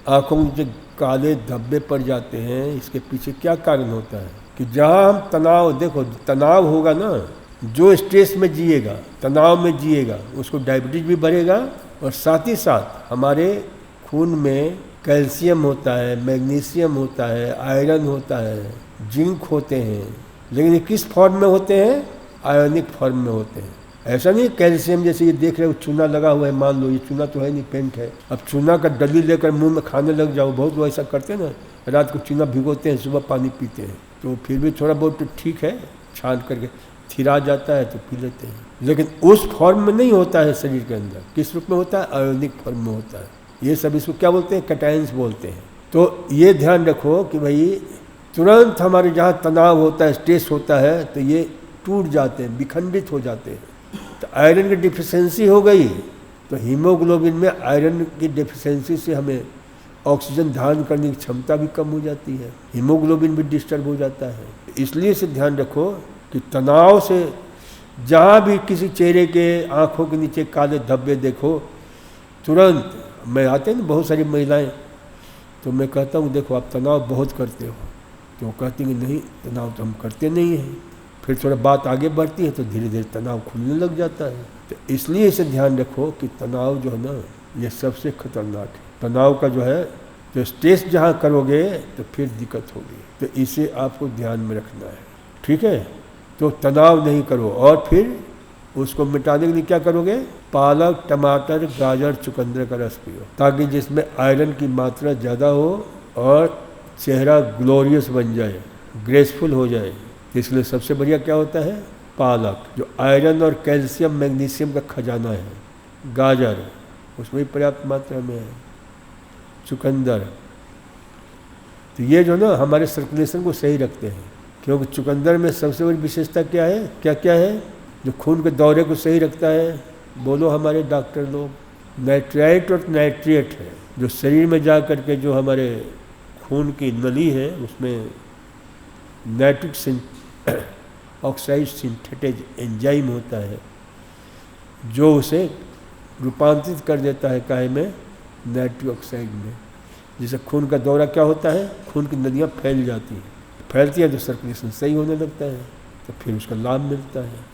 आँखों में जो काले धब्बे पड़ जाते हैं, इसके पीछे क्या कारण होता है कि जहाँ हम तनाव, देखो तनाव होगा ना, जो स्ट्रेस में जिएगा, तनाव में जिएगा, उसको डायबिटीज भी बढ़ेगा और साथ ही साथ हमारे खून में कैल्शियम होता है, मैग्नीशियम होता है, आयरन होता है, जिंक होते हैं, लेकिन ये किस फॉर्म में होते हैं? आयोनिक फॉर्म में होते हैं। ऐसा नहीं कैल्शियम जैसे ये देख रहे हो चूना लगा हुआ है, मान लो ये चूना तो है नहीं, पेंट है, अब चूना का डली लेकर मुंह में खाने लग जाओ, बहुत लोग ऐसा करते हैं ना, रात को चूना भिगोते हैं, सुबह पानी पीते हैं, तो फिर भी थोड़ा बहुत तो ठीक है, छान करके थिरा जाता है तो पी लेते हैं, लेकिन उस फॉर्म में नहीं होता है शरीर के अंदर। किस रूप में होता है? आयोनिक फॉर्म में होता है। ये सब इसको क्या बोलते हैं? कैटायंस बोलते हैं। तो ये ध्यान रखो कि भाई तुरंत हमारे जहाँ तनाव होता है, स्ट्रेस होता है, तो ये टूट जाते हैं, विखंडित हो जाते हैं। तो आयरन की डिफिशियंसी हो गई तो हीमोग्लोबिन में आयरन की डिफिशियंसी से हमें ऑक्सीजन धारण करने की क्षमता भी कम हो जाती है, हीमोग्लोबिन भी डिस्टर्ब हो जाता है। इसलिए से ध्यान रखो कि तनाव से जहाँ भी किसी चेहरे के आँखों के नीचे काले धब्बे देखो, तुरंत मैं आते हैं ना बहुत सारी महिलाएं, तो मैं कहता हूँ देखो आप तनाव बहुत करते हो, तो वो कहती हैं कि नहीं तनाव तो हम करते नहीं हैं। फिर थोड़ा बात आगे बढ़ती है तो धीरे धीरे तनाव खुलने लग जाता है। तो इसलिए इसे ध्यान रखो कि तनाव जो है ना, ये सबसे खतरनाक है। तनाव का जो है, तो स्ट्रेस जहाँ करोगे तो फिर दिक्कत होगी, तो इसे आपको ध्यान में रखना है, ठीक है। तो तनाव नहीं करो, और फिर उसको मिटाने के लिए क्या करोगे? पालक, टमाटर, गाजर, चुकंदर का रस पियो, ताकि जिसमें आयरन की मात्रा ज़्यादा हो और चेहरा ग्लोरियस बन जाए, ग्रेसफुल हो जाए। इसलिए सबसे बढ़िया क्या होता है? पालक, जो आयरन और कैल्शियम मैग्नीशियम का खजाना है। गाजर, उसमें भी पर्याप्त मात्रा में है। चुकंदर, तो ये जो ना हमारे सर्कुलेशन को सही रखते हैं, क्योंकि चुकंदर में सबसे बड़ी विशेषता क्या है? क्या क्या है जो खून के दौरे को सही रखता है? बोलो हमारे डॉक्टर लोग। नाइट्राइट और नाइट्रेट है, जो शरीर में जा कर के जो हमारे खून की नली है उसमें नाइट्रिक ऑक्साइड सिंथेटेज एंजाइम होता है, जो उसे रूपांतरित कर देता है काहे में? नाइट्रिक ऑक्साइड में। जिससे खून का दौरा क्या होता है? खून की नदियाँ फैल जाती हैं, फैलती है तो सर्कुलेशन सही होने लगता है, तो फिर उसका लाभ मिलता है।